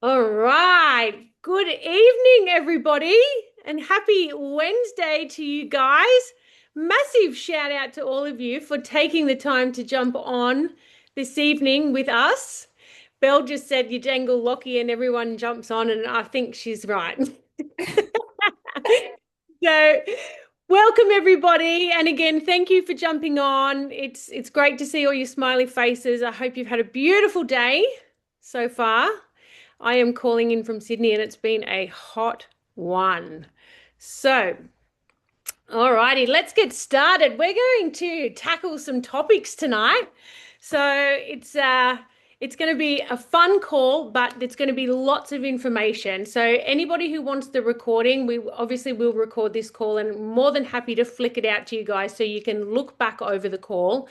All right. Good evening, everybody, and happy Wednesday to you guys. Massive shout out to all of you for taking the time to jump on this evening with us. Belle just said you jangle Lochie and everyone jumps on, and I think she's right. So, welcome everybody, and again, thank you for jumping on. It's great to see all your smiley faces. I hope you've had a beautiful day so far. I am calling in from Sydney and it's been a hot one. So, all righty, let's get started. We're going to tackle some topics tonight. So it's going to be a fun call, but it's going to be lots of information. So anybody who wants the recording, we obviously will record this call and more than happy to flick it out to you guys so you can look back over the call.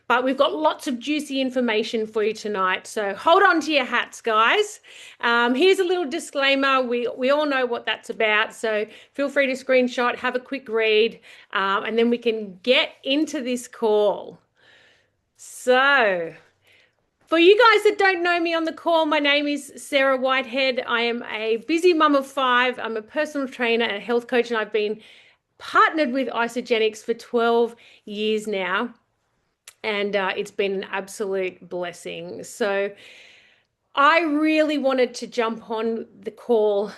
But we've got lots of juicy information for you tonight. So hold on to your hats, guys. Here's a little disclaimer. We all know what that's about. So feel free to screenshot, have a quick read, and then we can get into this call. So for you guys that don't know me on the call, my name is Sarah Whitehead. I am a busy mum of five. I'm a personal trainer and a health coach, and I've been partnered with Isagenix for 12 years now. And it's been an absolute blessing. So I really wanted to jump on the call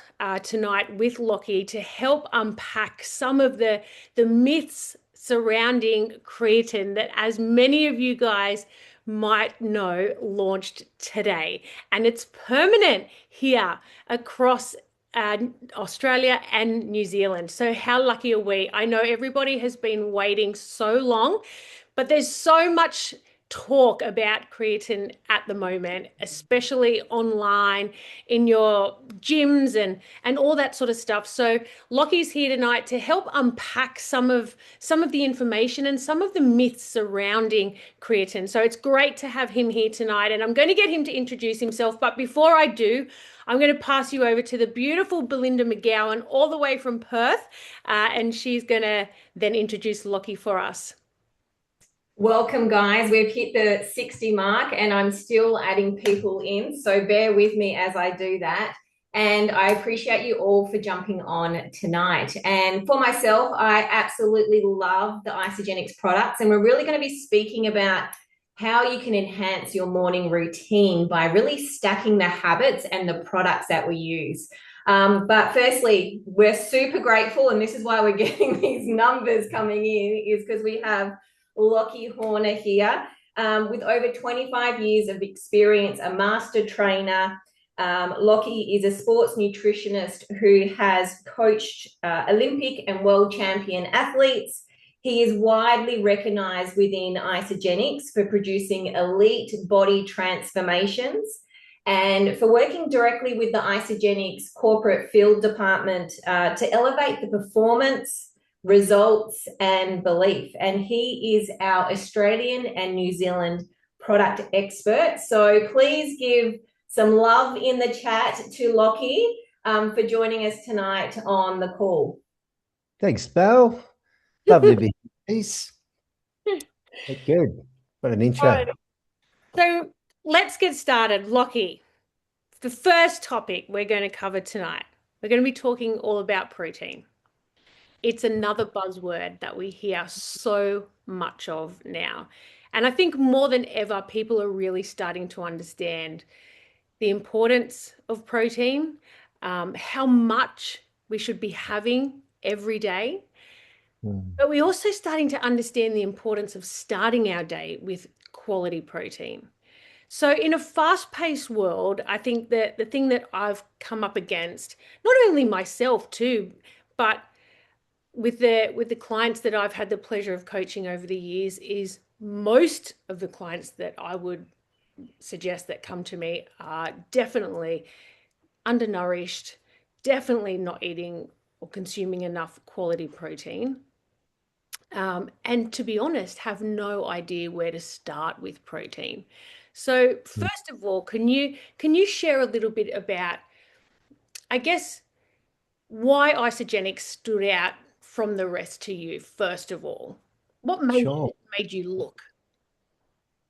tonight with Lochie to help unpack some of the myths surrounding creatine that, as many of you guys might know, launched today. And it's permanent here across Australia and New Zealand. So how lucky are we? I know everybody has been waiting so long, but there's so much talk about creatine at the moment, especially online in your gyms and all that sort of stuff. So Lochie's here tonight to help unpack some of the information and some of the myths surrounding creatine. So it's great to have him here tonight, and I'm going to get him to introduce himself. But before I do, I'm going to pass you over to the beautiful Belinda McGowan, all the way from Perth, and she's going to then introduce Lochie for us. Welcome, guys. We've hit the 60 mark and I'm still adding people in. So bear with me as I do that. And I appreciate you all for jumping on tonight. And for myself, I absolutely love the Isagenix products. And we're really going to be speaking about how you can enhance your morning routine by really stacking the habits and the products that we use. But firstly, we're super grateful, and this is why we're getting these numbers coming in, is because we have Lochie Horner here, with over 25 years of experience, a master trainer. Lochie is a sports nutritionist who has coached Olympic and world champion athletes. He is widely recognized within Isagenix for producing elite body transformations and for working directly with the Isagenix corporate field department to elevate the performance, results, and belief. And he is our Australian and New Zealand product expert. So please give some love in the chat to Lochie for joining us tonight on the call. Thanks, Belle. Lovely to be here. Peace. Good. What an intro. So let's get started. Lochie, the first topic we're going to cover tonight, we're going to be talking all about protein. It's another buzzword that we hear so much of now. And I think more than ever, people are really starting to understand the importance of protein, how much we should be having every day. But we're also starting to understand the importance of starting our day with quality protein. So in a fast-paced world, I think that the thing that I've come up against, not only myself too, but with the clients that I've had the pleasure of coaching over the years, is most of the clients that I would suggest that come to me are definitely undernourished, definitely not eating or consuming enough quality protein. And to be honest, have no idea where to start with protein. So first of all, can you share a little bit about, I guess, why Isagenix stood out from the rest to you, first of all? What made you look?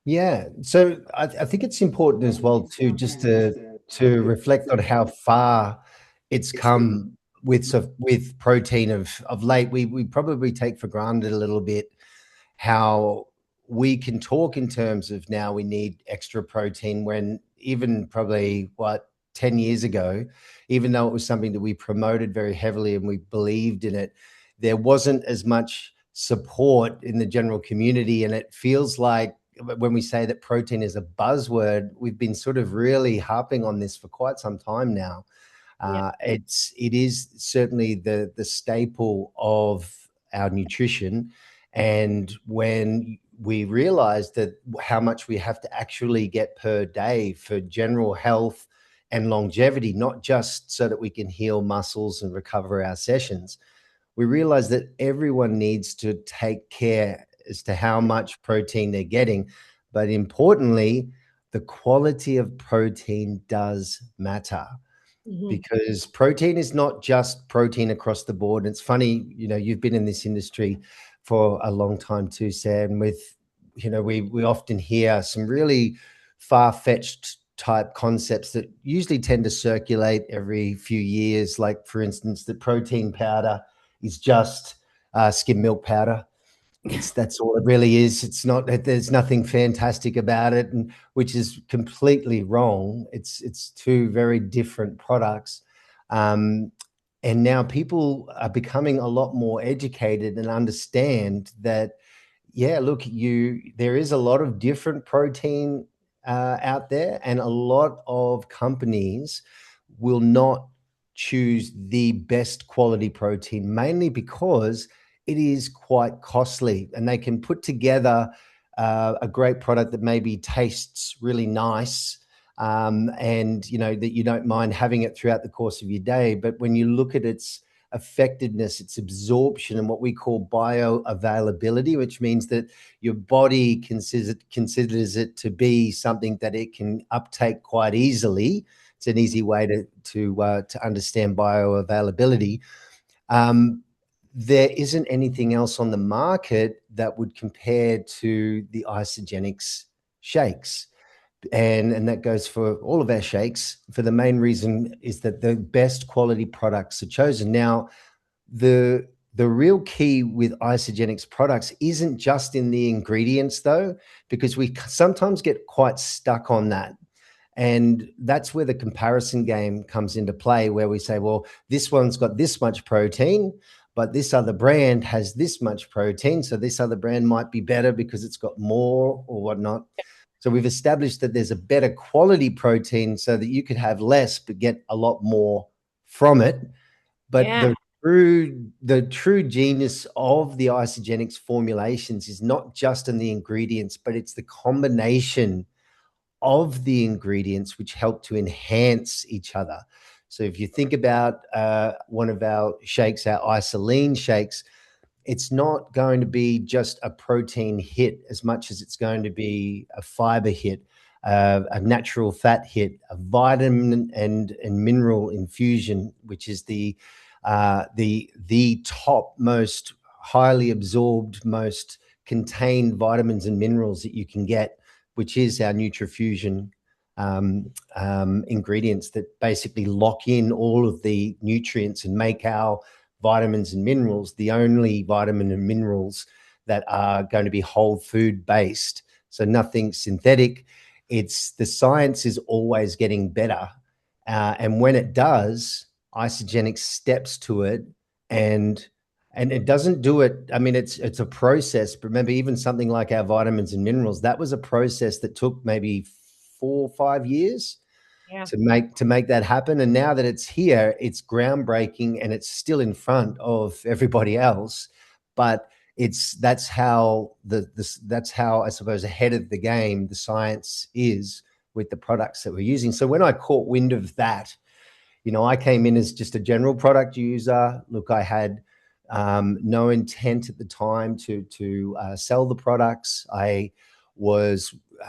Yeah. So I think it's important as well too, just to to reflect on how far it's come with protein of late. We probably take for granted a little bit how we can talk in terms of now we need extra protein when even probably 10 years ago, even though it was something that we promoted very heavily and we believed in it, there wasn't as much support in the general community. And it feels like when we say that protein is a buzzword, we've been sort of really harping on this for quite some time now. Yeah. It is certainly the staple of our nutrition. And when we realized that how much we have to actually get per day for general health and longevity, not just so that we can heal muscles and recover our sessions, we realized that everyone needs to take care as to how much protein they're getting. But importantly, the quality of protein does matter, Mhm. because protein is not just protein across the board. And it's funny, you've been in this industry for a long time too, Sam, with, we often hear some really far-fetched type concepts that usually tend to circulate every few years. Like, for instance, the protein powder is just skim milk powder. That's all it really is. It's not, there's nothing fantastic about it, and which is completely wrong. It's two very different products. Um, and now people are becoming a lot more educated and understand that, yeah, look, there is a lot of different protein out there, and a lot of companies will not choose the best quality protein, mainly because it is quite costly, and they can put together a great product that maybe tastes really nice, and that you don't mind having it throughout the course of your day. But when you look at its effectiveness, its absorption, and what we call bioavailability, which means that your body considers it to be something that it can uptake quite easily. It's an easy way to understand bioavailability. Um, there isn't anything else on the market that would compare to the Isogenics shakes. And that goes for all of our shakes, for the main reason is that the best quality products are chosen. Now, the real key with Isogenics products isn't just in the ingredients, though, because we sometimes get quite stuck on that. And that's where the comparison game comes into play, where we say, well, this one's got this much protein, but this other brand has this much protein. So this other brand might be better because it's got more or whatnot. So we've established that there's a better quality protein so that you could have less, but get a lot more from it. But Yeah. the true genius of the Isogenics formulations is not just in the ingredients, but it's the combination of the ingredients which help to enhance each other. So if you think about one of our shakes, our isoline shakes, it's not going to be just a protein hit as much as it's going to be a fiber hit, a natural fat hit, a vitamin and mineral infusion, which is the top most highly absorbed, most contained vitamins and minerals that you can get, which is our NutriFusion ingredients that basically lock in all of the nutrients and make our vitamins and minerals the only vitamin and minerals that are going to be whole food based. So nothing synthetic. It's the science is always getting better. And when it does, Isogenics steps to it, and it doesn't do it. I mean, it's a process. But remember, even something like our vitamins and minerals, that was a process that took maybe 4 or 5 years Yeah. to make that happen. And now that it's here, it's groundbreaking, and it's still in front of everybody else. But that's how that's how, I suppose, ahead of the game the science is with the products that we're using. So when I caught wind of that, I came in as just a general product user. Look, I had no intent at the time to sell the products. I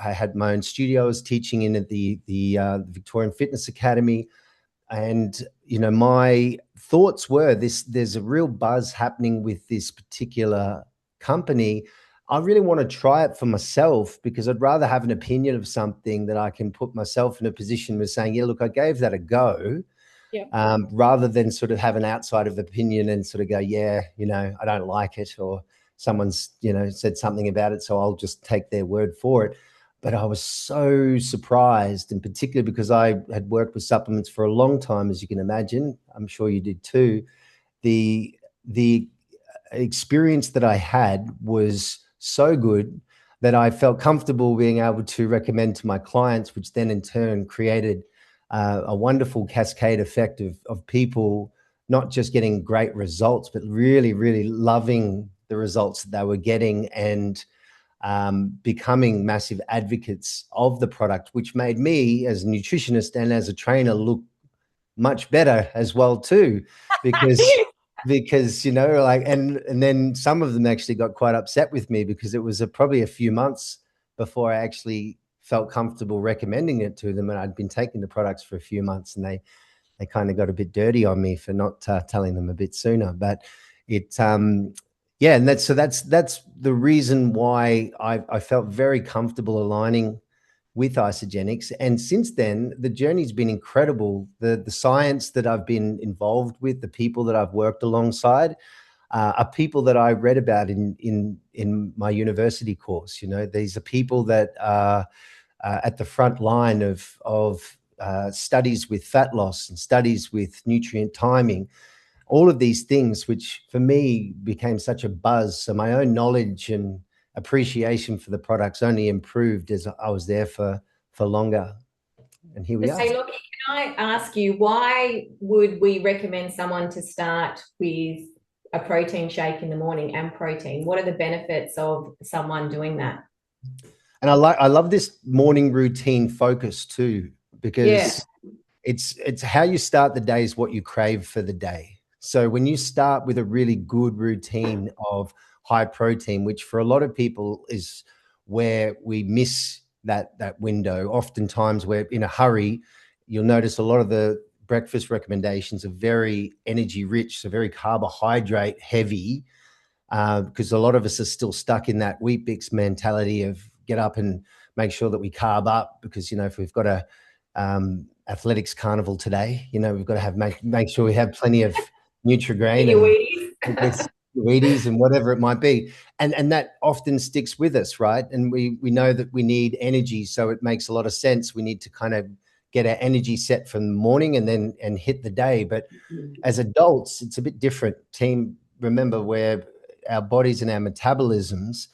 had my own studio. I was teaching in at the Victorian Fitness Academy, and my thoughts were this: there's a real buzz happening with this particular company. I really want to try it for myself because I'd rather have an opinion of something that I can put myself in a position of saying, yeah, look, I gave that a go, Yeah. rather than sort of have an outside of opinion and sort of go, yeah, I don't like it, or someone's, said something about it, so I'll just take their word for it. But I was so surprised, and particularly because I had worked with supplements for a long time, as you can imagine. I'm sure you did too. The experience that I had was so good that I felt comfortable being able to recommend to my clients, which then in turn created a wonderful cascade effect of people not just getting great results, but really, really loving the results that they were getting, and becoming massive advocates of the product, which made me as a nutritionist and as a trainer look much better as well too, because like, and then some of them actually got quite upset with me because it was probably a few months before I actually felt comfortable recommending it to them, and I'd been taking the products for a few months, and they kind of got a bit dirty on me for not telling them a bit sooner. But it yeah, and that's the reason why I felt very comfortable aligning with Isogenics. And since then, the journey's been incredible. The science that I've been involved with, the people that I've worked alongside, are people that I read about in my university course. These are people that are at the front line of studies with fat loss and studies with nutrient timing, all of these things, which for me became such a buzz. So my own knowledge and appreciation for the products only improved as I was there for longer. And here we are. Hey, Lockie, can I ask you, why would we recommend someone to start with a protein shake in the morning and protein? What are the benefits of someone doing that? And I love this morning routine focus too, Yeah. because it's how you start the day is what you crave for the day. So when you start with a really good routine of high protein, which for a lot of people is where we miss that window. Oftentimes we're in a hurry. You'll notice a lot of the breakfast recommendations are very energy rich, so very carbohydrate heavy, because a lot of us are still stuck in that wheat bix mentality of get up and make sure that we carb up, because if we've got a athletics carnival today, we've got to have make sure we have plenty of Nutrigrain Eat your and Wheaties. Wheaties and whatever it might be, and that often sticks with us, right? And we know that we need energy, so it makes a lot of sense. We need to kind of get our energy set from the morning and hit the day. But as adults, it's a bit different. Team, remember, where our bodies and our metabolisms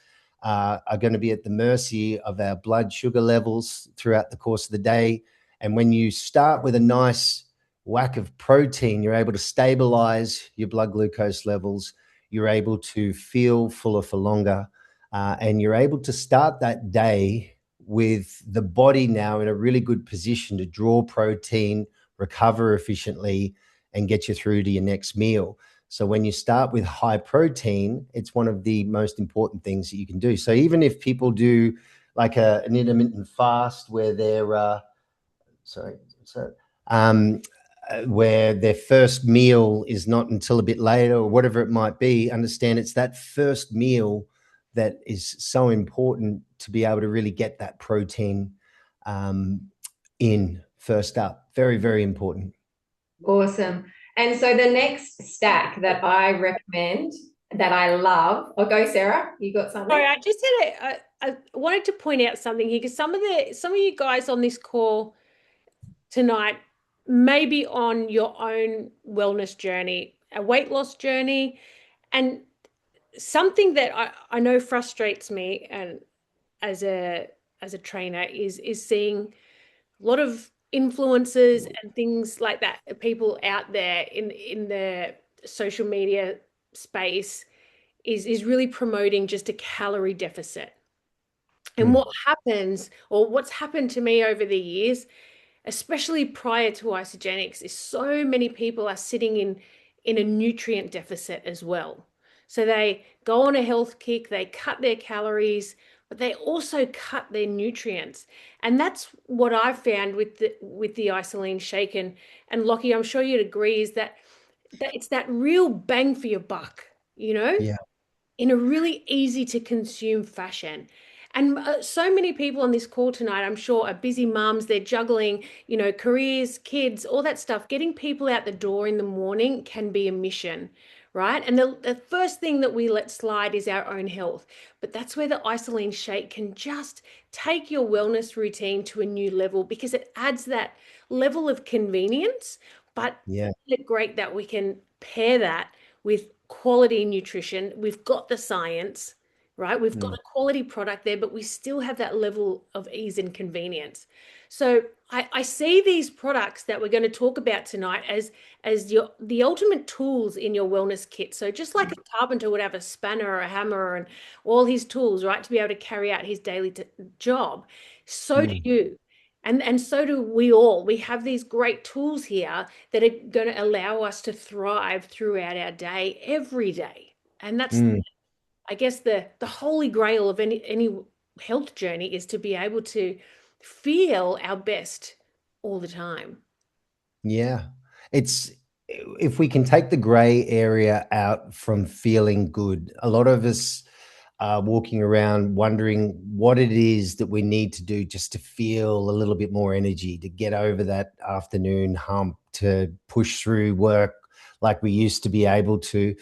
are going to be at the mercy of our blood sugar levels throughout the course of the day. And when you start with a nice whack of protein, you're able to stabilize your blood glucose levels. You're able to feel fuller for longer. And you're able to start that day with the body now in a really good position to draw protein, recover efficiently, and get you through to your next meal. So when you start with high protein, it's one of the most important things that you can do. So even if people do like an intermittent fast where they're um, where their first meal is not until a bit later or whatever it might be, understand it's that first meal that is so important to be able to really get that protein in first up. Very, very important. Awesome. And so the next stack that I recommend that I love, oh, go Sarah, you got Sorry, something? I just had I wanted to point out something here because some of you guys on this call tonight may be on your own wellness journey, a weight loss journey, and something that I know frustrates me and as a trainer is seeing a lot of influencers and things like that, people out there in the social media space is really promoting just a calorie deficit. And Mm. what happens, or what's happened to me over the years, especially prior to isogenics, is so many people are sitting in a nutrient deficit as well. So they go on a health kick, they cut their calories, but they also cut their nutrients. And that's what I've found with the isoline shake. And Lockie, I'm sure you'd agree, is that it's that real bang for your buck, you know? Yeah. in a really easy to consume fashion. And so many people on this call tonight, I'm sure, are busy mums. They're juggling, careers, kids, all that stuff. Getting people out the door in the morning can be a mission, right? And the first thing that we let slide is our own health. But that's where the isoline shake can just take your wellness routine to a new level because it adds that level of convenience. But Yeah. isn't it great that we can pair that with quality nutrition? We've got the science, right? We've got Mm. a quality product there, but we still have that level of ease and convenience. So I see these products that we're going to talk about tonight as the ultimate tools in your wellness kit. So just like a carpenter would have a spanner or a hammer and all his tools, right, to be able to carry out his daily job, so do Mm. you. And so do we all. We have these great tools here that are going to allow us to thrive throughout our day, every day. And that's, Mm. I guess, the holy grail of any health journey is to be able to feel our best all the time. Yeah. It's if we can take the gray area out from feeling good, a lot of us are walking around wondering what it is that we need to do just to feel a little bit more energy, to get over that afternoon hump, to push through work like we used to be able to.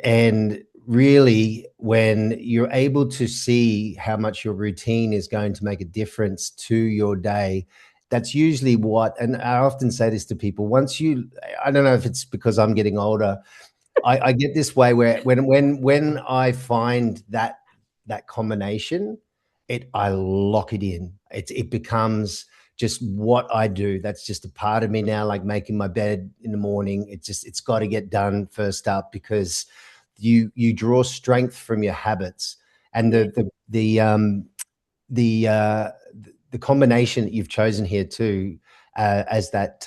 And really, when you're able to see how much your routine is going to make a difference to your day, that's usually what, and I often say this to people, I don't know if it's because I'm getting older, I get this way where when I find that combination, I lock it in. It becomes just what I do. That's just a part of me now, like making my bed in the morning. It's got to get done first up because you draw strength from your habits. And Yeah. the combination that you've chosen here too, as that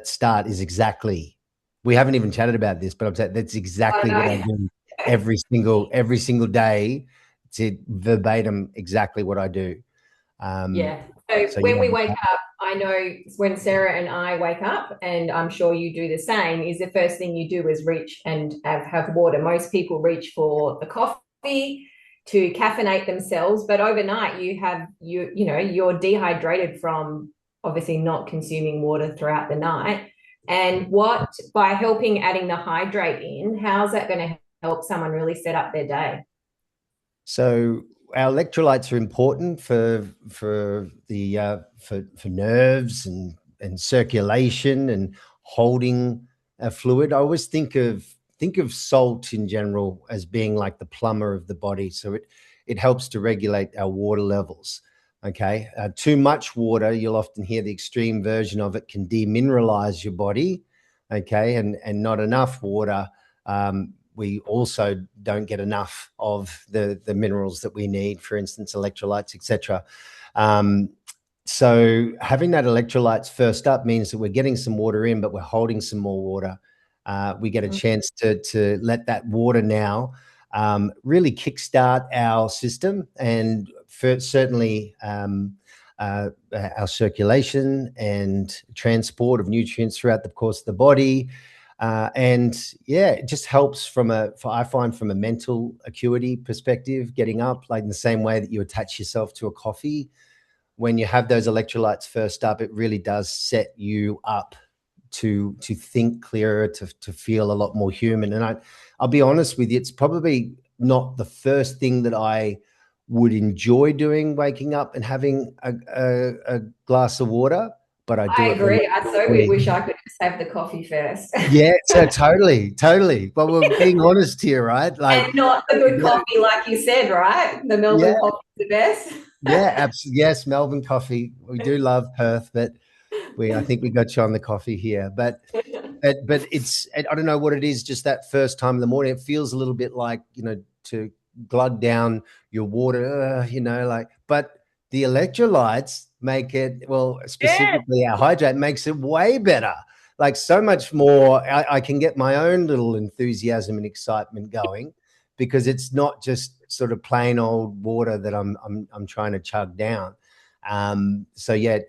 start is exactly. We haven't even chatted about this, but I'm saying that's I exactly what I know. do every single day. It's verbatim exactly what I do. Um, Yeah. So so when we yeah, wake up, I know when Sarah and I wake up, and I'm sure you do the same, is the first thing you do is reach and have water. Most people reach for the coffee to caffeinate themselves, but overnight you're dehydrated from obviously not consuming water throughout the night. And what by helping adding the hydrate in, how's that going to help someone really set up their day? so our electrolytes are important for nerves and circulation and holding a fluid. I always think of salt in general as being like the plumber of the body. So it helps to regulate our water levels. Okay, too much water, you'll often hear the extreme version of it, can demineralize your body. Okay, and not enough water. We also don't get enough of the minerals that we need, for instance, electrolytes, etc. Um, so having that electrolytes first up means that we're getting some water in, but we're holding some more water. We get a chance to let that water now really kickstart our system and certainly our circulation and transport of nutrients throughout the course of the body. And yeah, it just helps I find from a mental acuity perspective, getting up, like in the same way that you attach yourself to a coffee. When you have those electrolytes first up, it really does set you up to think clearer, to feel a lot more human. And I'll be honest with you, it's probably not the first thing that I would enjoy doing, waking up and having a glass of water, but I do I it agree. I so religiously. wish I could just have the coffee first. Yeah, so totally. But we're being honest here, right? Like, And not the good coffee, like you said, right? The yeah, Melbourne coffee is the best. yeah, absolutely. Yes, Melbourne coffee. We do love Perth, but I think we got you on the coffee here. But I don't know what it is. Just that first time in the morning, it feels a little bit like to glug down your water, like. But the electrolytes make it, well, Yes. specifically our hydrate makes it way better. Like so much more. I can get my own little enthusiasm and excitement going because it's not just sort of plain old water that I'm trying to chug down. So yeah,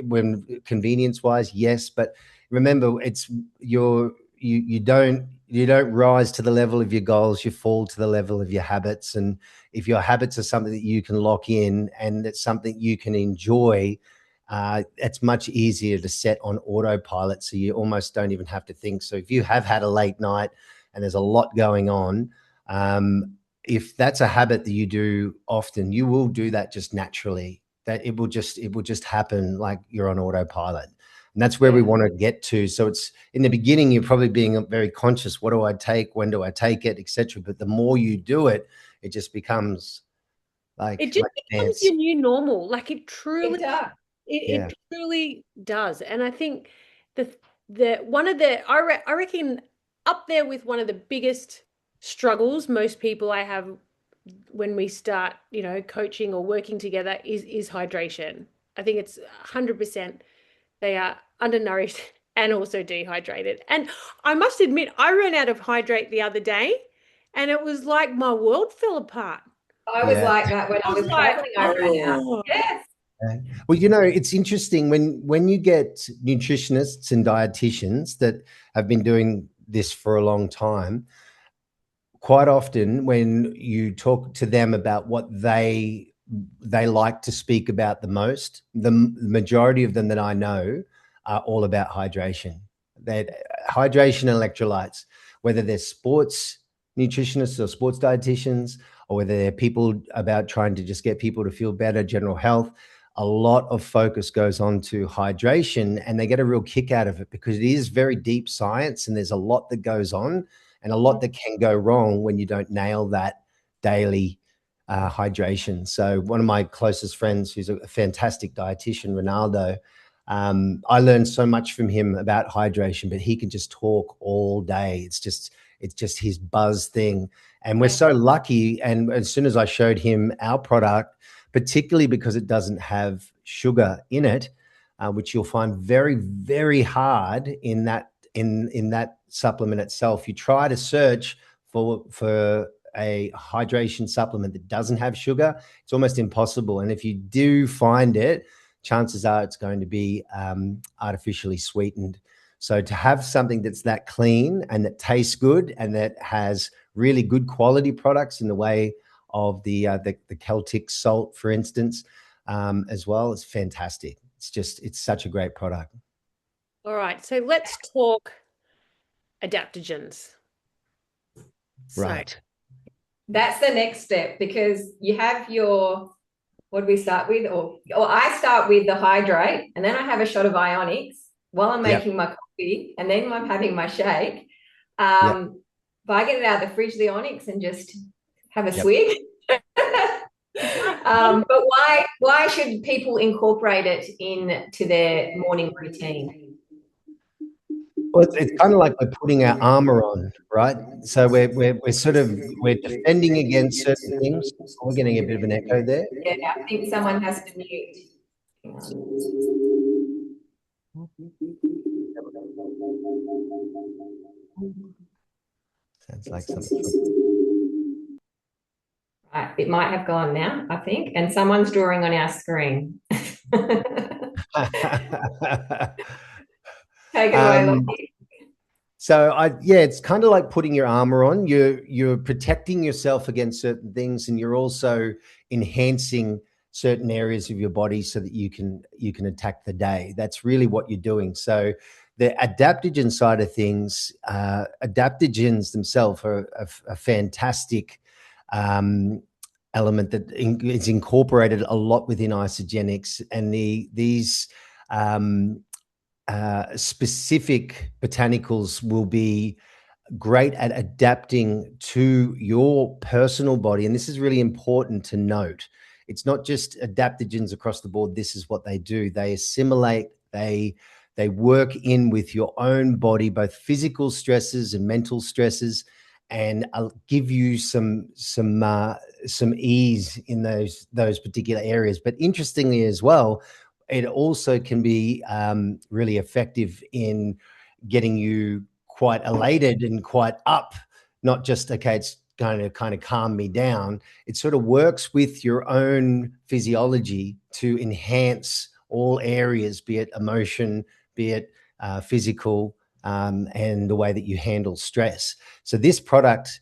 when convenience wise, yes, but remember, it's you don't rise to the level of your goals, you fall to the level of your habits. And if your habits are something that you can lock in and it's something you can enjoy, it's much easier to set on autopilot, so you almost don't even have to think. So if you have had a late night and there's a lot going on, if that's a habit that you do often, you will do that just naturally. That it will just happen like you're on autopilot. And that's where we want to get to. So it's in the beginning, you're probably being very conscious. What do I take? When do I take it, etc. But the more you do it, it just becomes It like just becomes dance. your new normal. Like It does. Yeah. it truly does. And I think the one of the I reckon up there with one of the biggest struggles most people I have when we start, coaching or working together is hydration. I think it's 100% they are undernourished and also dehydrated. And I must admit, I ran out of hydrate the other day and it was like my world fell apart. I was Yeah. like that when I I was was like, traveling. I ran out. oh, Yes. Well, it's interesting when you get nutritionists and dietitians that have been doing this for a long time. Quite often, when you talk to them about what they like to speak about the most, the majority of them that I know are all about hydration. That hydration and electrolytes, whether they're sports nutritionists or sports dietitians, or whether they're people about trying to just get people to feel better, general health, a lot of focus goes on to hydration, and they get a real kick out of it because it is very deep science and there's a lot that goes on and a lot that can go wrong when you don't nail that daily hydration. So one of my closest friends, who's a fantastic dietitian, Ronaldo, I learned so much from him about hydration, but he can just talk all day. It's just his buzz thing. And we're yeah. so lucky. And as soon as I showed him our product, particularly because it doesn't have sugar in it, which you'll find very, very hard in that supplement itself. You try to search for a hydration supplement that doesn't have sugar, it's almost impossible. And if you do find it, chances are it's going to be artificially sweetened. So to have something that's that clean and that tastes good and that has really good quality products in the way of the Celtic salt, for instance, as well, is fantastic. It's such a great product. All right. So let's talk adaptogens. So Right. That's the next step because you have your, what do we start with? Or I start with the hydrate and then I have a shot of ionics while I'm Yep. making my coffee and then I'm having my shake. Yep. If I get it out of the fridge, the onyx, and just have a Yep. swig. But why should people incorporate it into their morning routine? Well, it's kind of like we're putting our armor on, right? So we're defending against certain things. We're getting a bit of an echo there. Yeah, I think someone has to mute. Hang Sounds like something from Right, it might have gone now, I think, and someone's drawing on our screen. Take it away, um, Lochie. So yeah, it's kind of like putting your armor on. You're protecting yourself against certain things, and you're also enhancing certain areas of your body so that you can attack the day. That's really what you're doing. So the adaptogen side of things, adaptogens themselves are a fantastic element that is incorporated a lot within isogenics, and these specific botanicals will be great at adapting to your personal body. And this is really important to note. It's not just adaptogens across the board. This is what they do. They assimilate, they work in with your own body, both physical stresses and mental stresses, and give you some ease in those particular areas. But interestingly as well, it also can be really effective in getting you quite elated and quite up, not just, okay, it's going to kind of calm me down. It sort of works with your own physiology to enhance all areas, be it emotion, be it physical, and the way that you handle stress. So this product,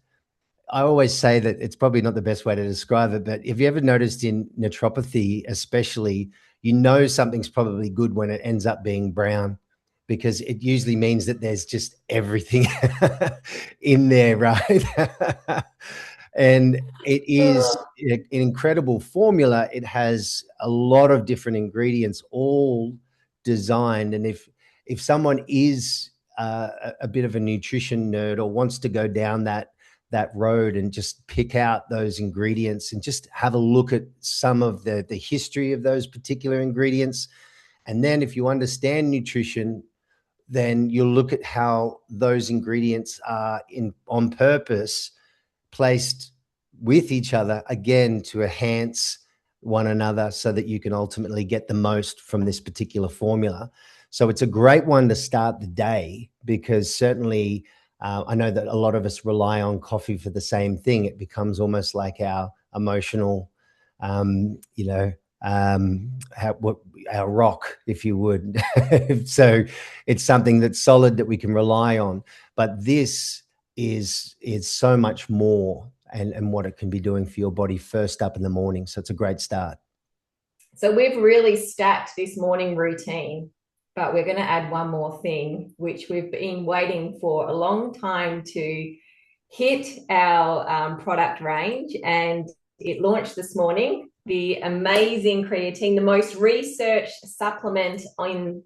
I always say that it's probably not the best way to describe it, but have you ever noticed in naturopathy, especially, you know something's probably good when it ends up being brown, because it usually means that there's just everything in there, right? And it is an incredible formula. It has a lot of different ingredients, all designed. And if someone is a bit of a nutrition nerd or wants to go down that road and just pick out those ingredients and just have a look at some of the history of those particular ingredients. And then if you understand nutrition, then you'll look at how those ingredients are on purpose placed with each other, again, to enhance one another so that you can ultimately get the most from this particular formula. So it's a great one to start the day, because certainly I know that a lot of us rely on coffee for the same thing. It becomes almost like our emotional, our rock, if you would. So it's something that's solid that we can rely on. But this is so much more, and what it can be doing for your body first up in the morning. So it's a great start. So we've really stacked this morning routine, but we're going to add one more thing, which we've been waiting for a long time to hit our product range, and it launched this morning. The amazing creatine, the most researched supplement on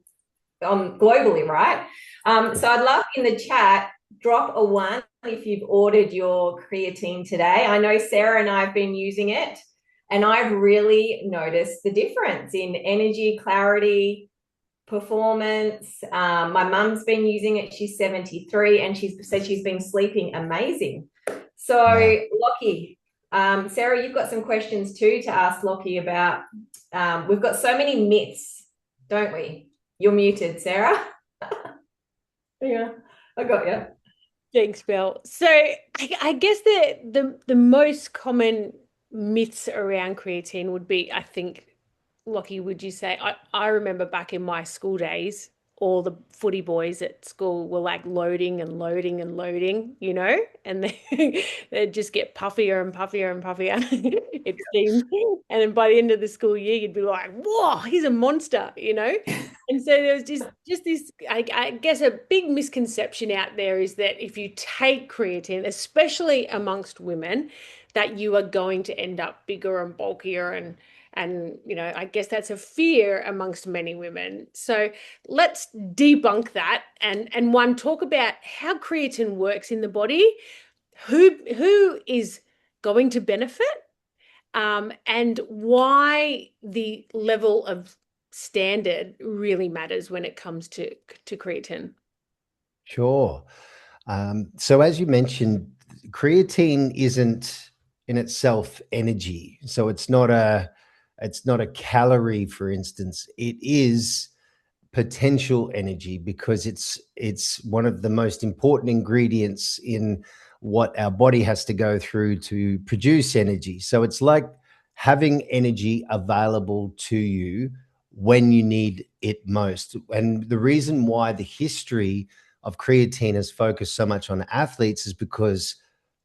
globally, right? So I'd love in the chat, drop a 1 if you've ordered your creatine today. I know Sarah and I have been using it, and I've really noticed the difference in energy, clarity, performance. My mum's been using it. She's 73, and she's said she's been sleeping amazing. So, Lochie, Sarah, you've got some questions too to ask Lochie about. We've got so many myths, don't we? You're muted, Sarah. Yeah, I got you. Thanks, Bill. So I guess the most common myths around creatine would be, I think, Lochie, would you say, I remember back in my school days, all the footy boys at school were like loading and loading and loading, and they'd just get puffier and puffier and puffier, it seemed. And then by the end of the school year, you'd be like, whoa, he's a monster, And so there was just this, I guess, a big misconception out there is that if you take creatine, especially amongst women, that you are going to end up bigger and bulkier, and I guess that's a fear amongst many women. So let's debunk that and one, talk about how creatine works in the body, who is going to benefit, and why the level of standard really matters when it comes to creatine. Sure. So as you mentioned, creatine isn't in itself energy. So it's not a calorie, for instance. It is potential energy, because it's one of the most important ingredients in what our body has to go through to produce energy. So it's like having energy available to you when you need it most. And the reason why the history of creatine has focused so much on athletes is because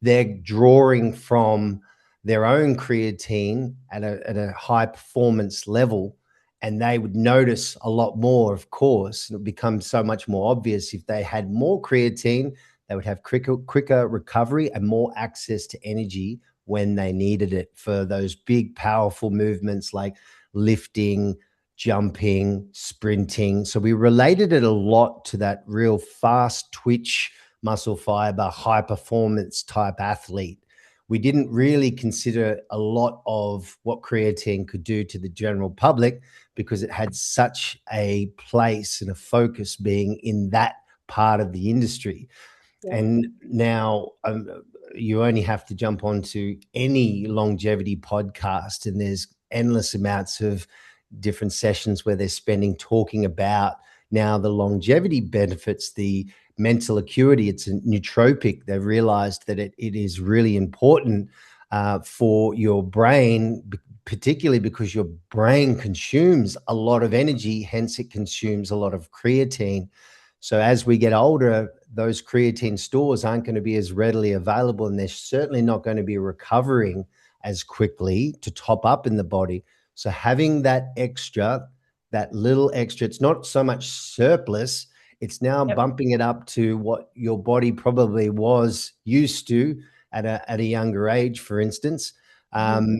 they're drawing from their own creatine at a high performance level, and they would notice a lot more, of course. It would become so much more obvious if they had more creatine. They would have quicker recovery and more access to energy when they needed it for those big, powerful movements like lifting, jumping, sprinting. So we related it a lot to that real fast twitch, muscle fiber, high performance type athlete. We didn't really consider a lot of what creatine could do to the general public, because it had such a place and a focus being in that part of the industry. Yeah. And now you only have to jump onto any longevity podcast, and there's endless amounts of different sessions where they're spending talking about now the longevity benefits, the mental acuity. It's a nootropic. They've realized that it is really important for your brain, particularly because your brain consumes a lot of energy, hence it consumes a lot of creatine. So as we get older, those creatine stores aren't going to be as readily available, and they're certainly not going to be recovering as quickly to top up in the body. So having that extra, that little extra, it's not so much surplus, it's now Yep. bumping it up to what your body probably was used to at a younger age, for instance. Um,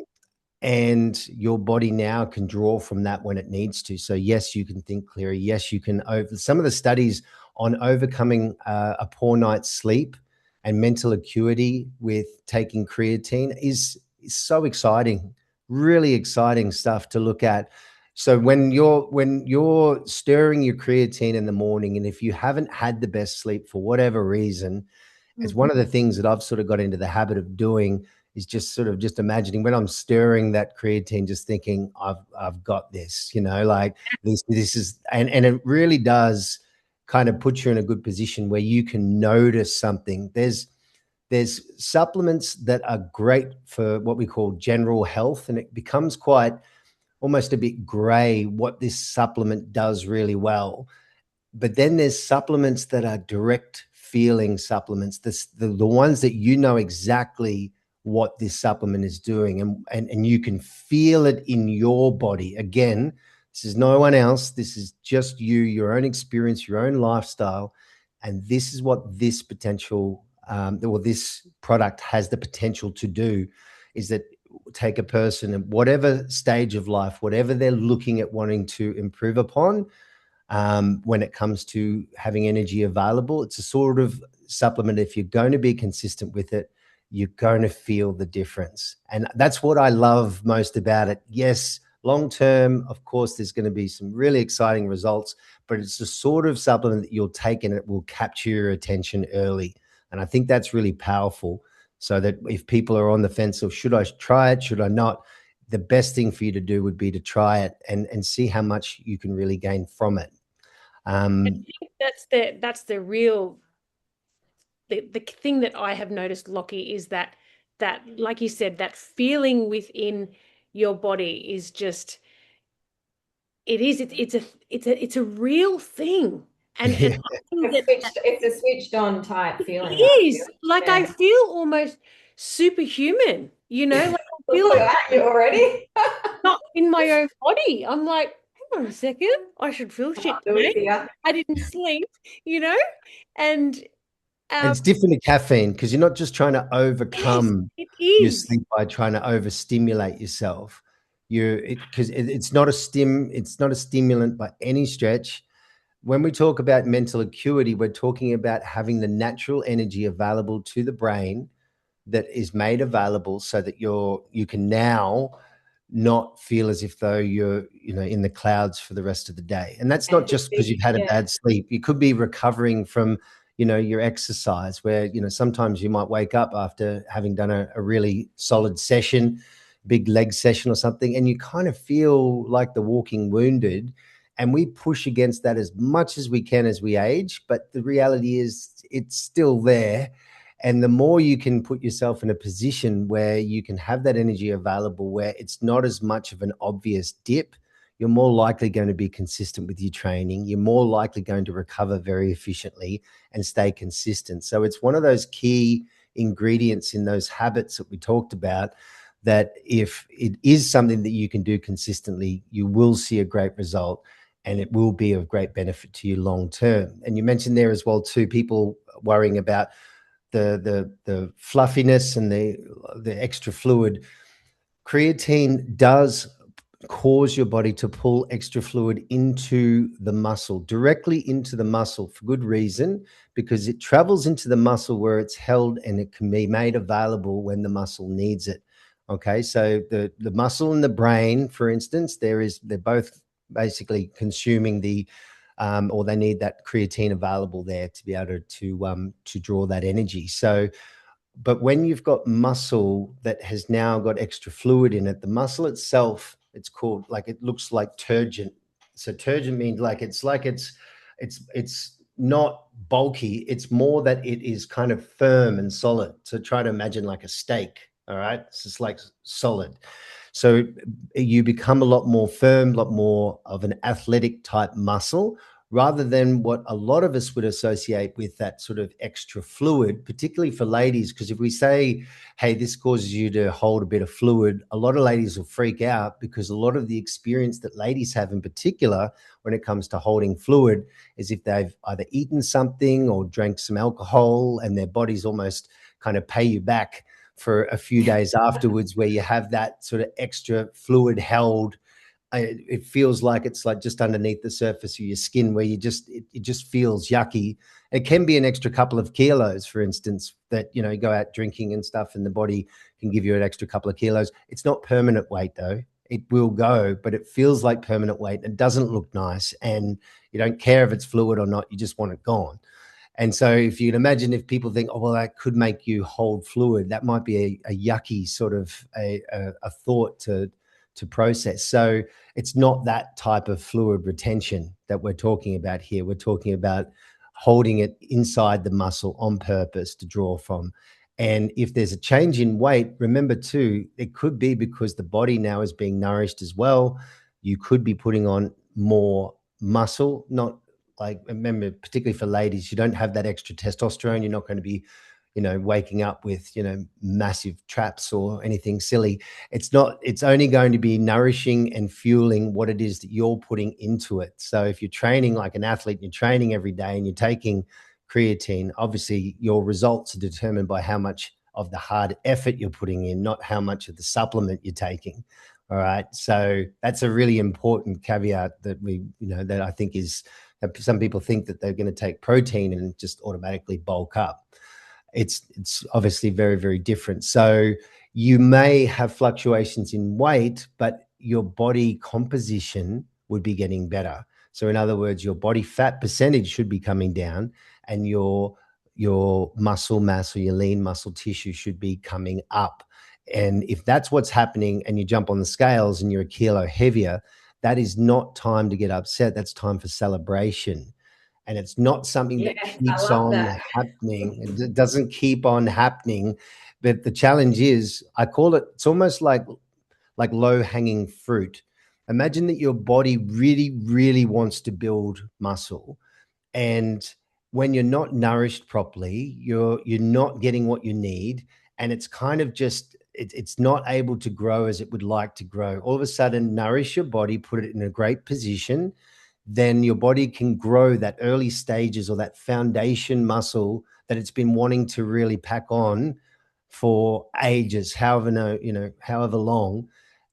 and your body now can draw from that when it needs to. So yes, you can think clearer. Yes, you can over some of the studies on overcoming a poor night's sleep and mental acuity with taking creatine is so exciting, really exciting stuff to look at. So when you're stirring your creatine in the morning, and if you haven't had the best sleep for whatever reason, it's one of the things that I've sort of got into the habit of doing is just sort of just imagining when I'm stirring that creatine, just thinking I've got this, like this is, and it really does kind of put you in a good position where you can notice something. There's supplements that are great for what we call general health, and it becomes quite almost a bit gray what this supplement does really well. But then there's supplements that are direct feeling supplements, the ones that you know exactly what this supplement is doing, and you can feel it in your body. Again, this is no one else. This is just you, your own experience, your own lifestyle. And this is what this potential or this product has the potential to do, is that take a person in whatever stage of life, whatever they're looking at wanting to improve upon, when it comes to having energy available. It's a sort of supplement. If you're going to be consistent with it, you're going to feel the difference. And that's what I love most about it. Yes, long term, of course, there's going to be some really exciting results, but it's the sort of supplement that you'll take and it will capture your attention early. And I think that's really powerful. So that if people are on the fence of should I try it, should I not, the best thing for you to do would be to try it and see how much you can really gain from it. I think that's the real the thing that I have noticed, Lockie, is that like you said, that feeling within your body is just it's a real thing. And Yeah. I think that It's a switched on type it feeling, I feel. is like I Yeah. feel almost superhuman, like I feel Look like at that, you already. not in my own body. I'm like, hang on a second, I should feel shit I'll do it today. for you. I didn't sleep, you know? And And um, it's different to caffeine because you're not just trying to yes, overcome it your is. sleep by trying to overstimulate yourself. It's not a stimulant by any stretch. When we talk about mental acuity, we're talking about having the natural energy available to the brain that is made available so that you can now not feel as if though you're in the clouds for the rest of the day. And that's And not just because you've had a yeah. bad sleep. You could be recovering from your exercise, where sometimes you might wake up after having done a really solid session, big leg session or something, and you kind of feel like the walking wounded. And we push against that as much as we can as we age, but the reality is it's still there. And the more you can put yourself in a position where you can have that energy available, where it's not as much of an obvious dip, you're more likely going to be consistent with your training. You're more likely going to recover very efficiently and stay consistent. So it's one of those key ingredients in those habits that we talked about, that if it is something that you can do consistently, you will see a great result and it will be of great benefit to you long term. And you mentioned there as well too, people worrying about the fluffiness and the extra fluid. Creatine does cause your body to pull extra fluid into the muscle, directly into the muscle, for good reason, because it travels into the muscle where it's held and it can be made available when the muscle needs it. Okay, so the muscle and the brain, for instance, they're both basically consuming or they need that creatine available there to be able to draw that energy. So, but when you've got muscle that has now got extra fluid in it, the muscle itself, it's called, like, it looks like turgid. So turgid means it's not bulky. It's more that it is kind of firm and solid. So try to imagine like a steak. All right. It's just like solid. So you become a lot more firm, a lot more of an athletic type muscle, rather than what a lot of us would associate with that sort of extra fluid, particularly for ladies. Because if we say, hey, this causes you to hold a bit of fluid, a lot of ladies will freak out, because a lot of the experience that ladies have in particular when it comes to holding fluid is if they've either eaten something or drank some alcohol, and their bodies almost kind of pay you back for a few days afterwards, where you have that sort of extra fluid held. It feels like it's like just underneath the surface of your skin, where it just feels yucky. It can be an extra couple of kilos, for instance, that, you know, you go out drinking and stuff and the body can give you an extra couple of kilos. It's not permanent weight though. It will go, but it feels like permanent weight. It doesn't look nice, and you don't care if it's fluid or not. You just want it gone. And so if you can imagine, if people think, oh, well, that could make you hold fluid, that might be a yucky sort of a thought to process. So it's not that type of fluid retention that we're talking about here. We're talking about holding it inside the muscle on purpose to draw from. And if there's a change in weight, remember too, it could be because the body now is being nourished as well. You could be putting on more muscle, not like, remember, particularly for ladies, you don't have that extra testosterone. You're not going to be, you know, waking up with, you know, massive traps or anything silly. It's only going to be nourishing and fueling what it is that you're putting into it. So if you're training like an athlete, you're training every day and you're taking creatine, obviously your results are determined by how much of the hard effort you're putting in, not how much of the supplement you're taking. All right. So that's a really important caveat that that I think is, that some people think that they're going to take protein and just automatically bulk up. It's obviously very, very different. So you may have fluctuations in weight, but your body composition would be getting better. So in other words, your body fat percentage should be coming down, and your muscle mass or your lean muscle tissue should be coming up. And if that's what's happening and you jump on the scales and you're a kilo heavier, that is not time to get upset. That's time for celebration. And it's not something that Yes, I keeps love on that. happening. It doesn't keep on happening. But the challenge is, I call it, it's almost like low hanging fruit. Imagine that your body really, really wants to build muscle, and when you're not nourished properly, you're not getting what you need, and it's kind of just it's not able to grow as it would like to grow. All of a sudden, nourish your body, put it in a great position, then your body can grow that early stages or that foundation muscle that it's been wanting to really pack on for ages, however long.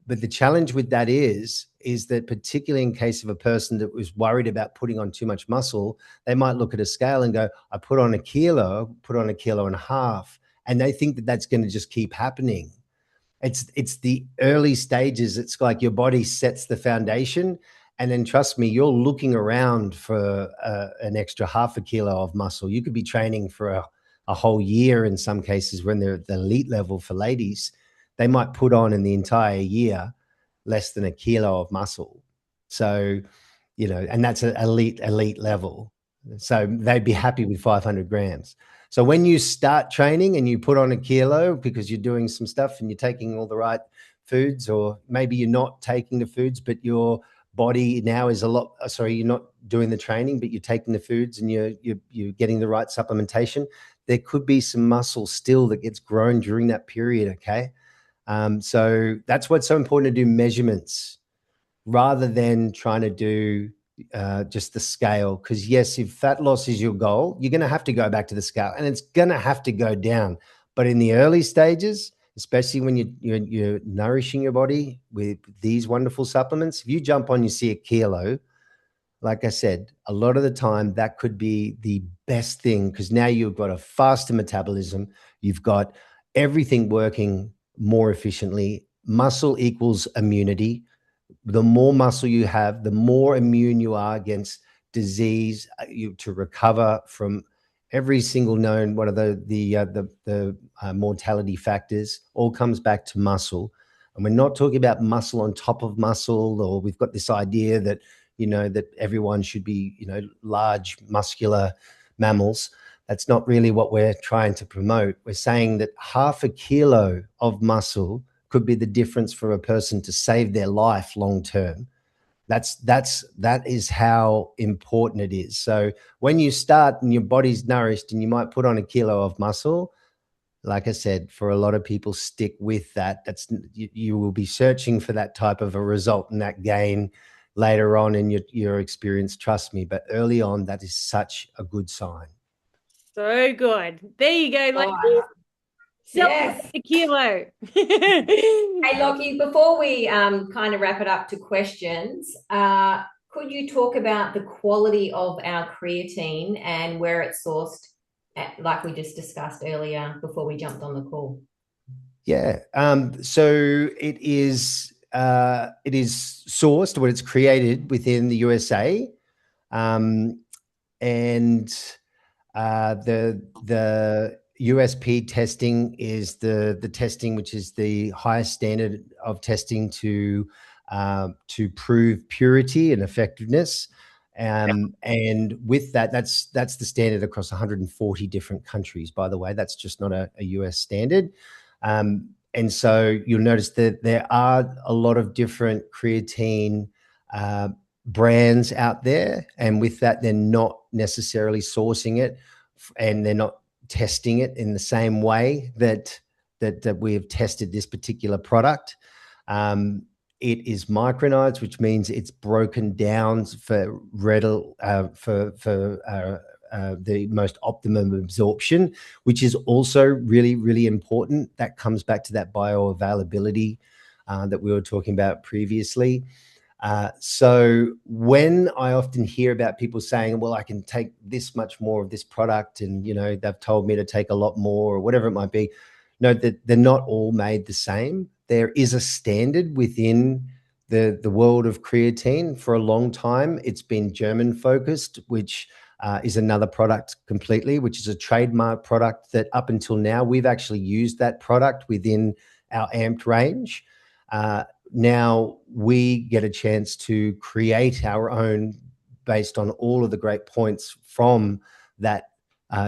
But the challenge with that is that, particularly in case of a person that was worried about putting on too much muscle, they might look at a scale and go, I put on a kilo, put on a kilo and a half, and they think that that's going to just keep happening. It's the early stages. It's like your body sets the foundation, and then trust me, you're looking around for an extra half a kilo of muscle. You could be training for a whole year in some cases. When they're at the elite level for ladies, they might put on in the entire year less than a kilo of muscle. So, and that's an elite level. So they'd be happy with 500 grams. So when you start training and you put on a kilo because you're doing some stuff and you're taking all the right foods, or maybe you're not taking the foods, but your body now is you're not doing the training, but you're taking the foods and you're getting the right supplementation, there could be some muscle still that gets grown during that period. Okay. So that's what's so important, to do measurements rather than trying to do just the scale. Because yes, if fat loss is your goal, you're going to have to go back to the scale, and it's going to have to go down. But in the early stages, especially when you're nourishing your body with these wonderful supplements, if you jump on, you see a kilo, like I said, a lot of the time that could be the best thing, because now you've got a faster metabolism, you've got everything working more efficiently. Muscle equals immunity. The more muscle you have, the more immune you are against disease, to recover from every single known, what are the mortality factors, all comes back to muscle. And we're not talking about muscle on top of muscle, or we've got this idea that, that everyone should be, large muscular mammals. That's not really what we're trying to promote. We're saying that half a kilo of muscle could be the difference for a person to save their life long term. That is how important it is. So when you start and your body's nourished and you might put on a kilo of muscle, like I said, for a lot of people, stick with that. You will be searching for that type of a result and that gain later on in your experience. Trust me, but early on, that is such a good sign. So good. There you go, Oh, ladies. Celebrate yes. the kilo. Hey, Lockie, before we kind of wrap it up to questions, could you talk about the quality of our creatine and where it's sourced, like we just discussed earlier before we jumped on the call? Yeah. So it is sourced, or it's created within the USA, um, and the USP testing is the testing which is the highest standard of testing to prove purity and effectiveness. And with that, that's the standard across 140 different countries. By the way, that's just not a US standard. And so you'll notice that there are a lot of different creatine uh, brands out there, and with that, they're not necessarily sourcing it, and they're not testing it in the same way that we have tested this particular product. It is micronized, which means it's broken down for the most optimum absorption, which is also really, really important. That comes back to that bioavailability that we were talking about previously. So when I often hear about people saying, well, I can take this much more of this product, and, they've told me to take a lot more or whatever it might be, no, that they're not all made the same. There is a standard within the world of creatine. For a long time, it's been German focused, which is another product completely, which is a trademark product that up until now, we've actually used that product within our amped range. Now we get a chance to create our own based on all of the great points from that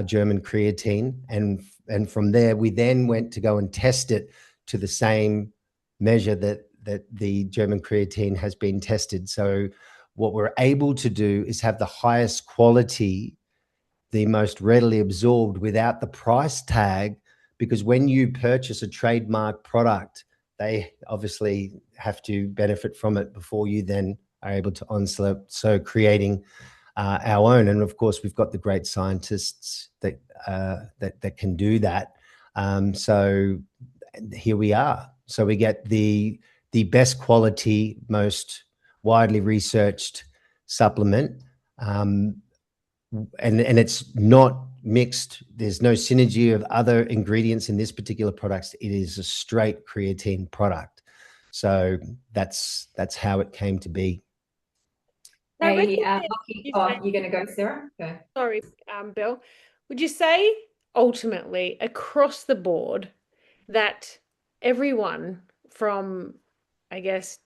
German creatine. And from there, we then went to go and test it to the same measure that the German creatine has been tested. So what we're able to do is have the highest quality, the most readily absorbed without the price tag, because when you purchase a trademark product, they obviously have to benefit from it before you then are able to onsell. So creating our own, and of course we've got the great scientists that can do that. So here we are. So we get the best quality, most widely researched supplement, and it's not mixed. There's no synergy of other ingredients in this particular product. It is a straight creatine product. So that's how it came to be. I Hey, recommend Lockie, you oh, say, you're going to go, Sarah? Go. sorry, Bill. Would you say ultimately across the board that everyone from, I guess,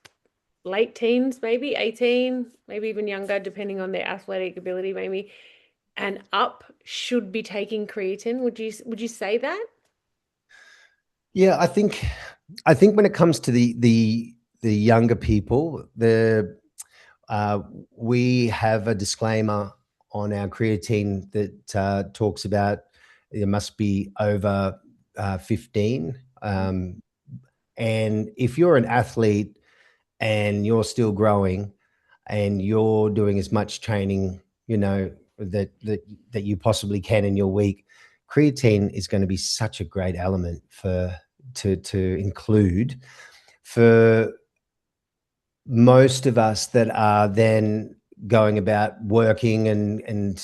late teens, maybe 18, maybe even younger, depending on their athletic ability, maybe, and up should be taking creatine? Would you say that? Yeah, I think when it comes to the younger people, we have a disclaimer on our creatine that talks about it must be over 15. And if you're an athlete and you're still growing and you're doing as much training, that you possibly can in your week, creatine is going to be such a great element to include for most of us that are then going about working and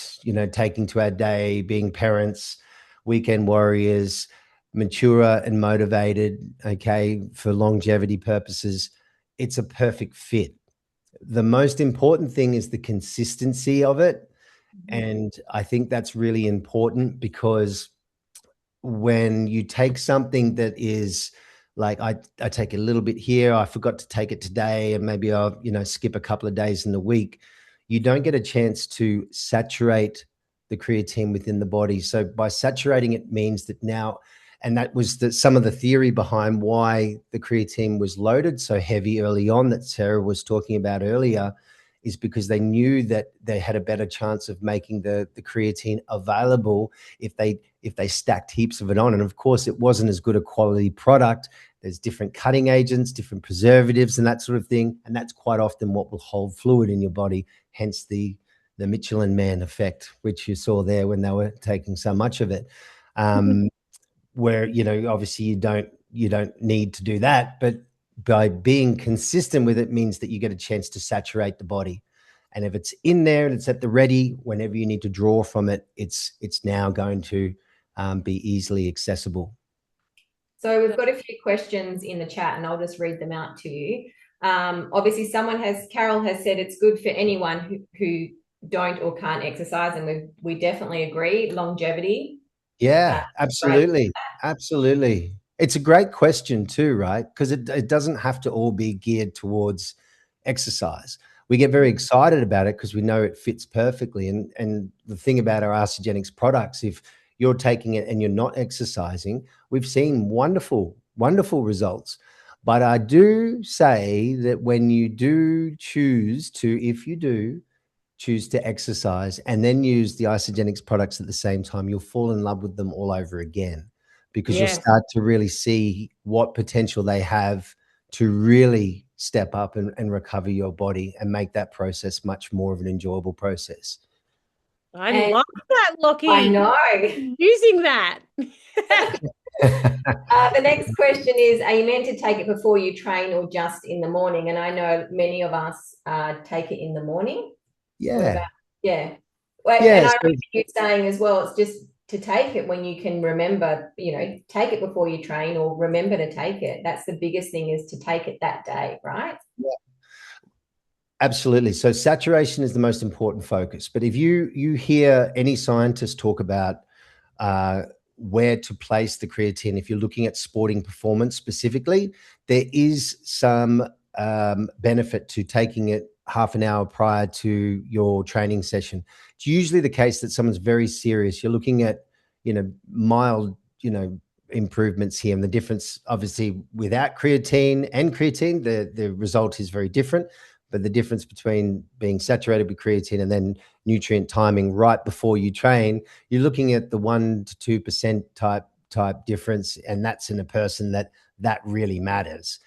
taking to our day, being parents, weekend warriors, mature and motivated, okay, for longevity purposes. It's a perfect fit. The most important thing is the consistency of it. And I think that's really important, because when you take something that is like, I take a little bit here, I forgot to take it today, and maybe I'll skip a couple of days in the week, you don't get a chance to saturate the creatine within the body. So by saturating it means that now And that was some of the theory behind why the creatine was loaded so heavy early on that Sarah was talking about earlier, is because they knew that they had a better chance of making the creatine available if they stacked heaps of it on. And of course, it wasn't as good a quality product. There's different cutting agents, different preservatives, and that sort of thing. And that's quite often what will hold fluid in your body, hence the Michelin Man effect, which you saw there when they were taking so much of it. Where, obviously you don't need to do that, but by being consistent with it means that you get a chance to saturate the body. And if it's in there and it's at the ready, whenever you need to draw from it, it's now going to be easily accessible. So we've got a few questions in the chat, and I'll just read them out to you. Obviously, Carol has said it's good for anyone who don't or can't exercise, and we definitely agree. Longevity. Yeah, absolutely. Absolutely. It's a great question too, right? Because it doesn't have to all be geared towards exercise. We get very excited about it because we know it fits perfectly. And the thing about our Arcegenics products, if you're taking it and you're not exercising, we've seen wonderful, wonderful results. But I do say that when you do choose to, if you do choose to exercise and then use the Isogenics products at the same time, you'll fall in love with them all over again, because you'll start to really see what potential they have to really step up and recover your body and make that process much more of an enjoyable process. I love that, Lochie. I know. Using that. The next question is, are you meant to take it before you train or just in the morning? And I know many of us take it in the morning. Yeah. Yeah. Well, yeah. And I remember you saying as well, it's just to take it when you can remember, take it before you train or remember to take it. That's the biggest thing, is to take it that day, right? Yeah. Absolutely. So saturation is the most important focus. But if you hear any scientist talk about where to place the creatine, if you're looking at sporting performance specifically, there is some benefit to taking it half an hour prior to your training session. It's usually the case that someone's very serious. You're looking at, mild, improvements here. And the difference, obviously, without creatine and creatine, the result is very different. But the difference between being saturated with creatine and then nutrient timing right before you train, you're looking at the 1 to 2% type difference, and that's in a person that really matters.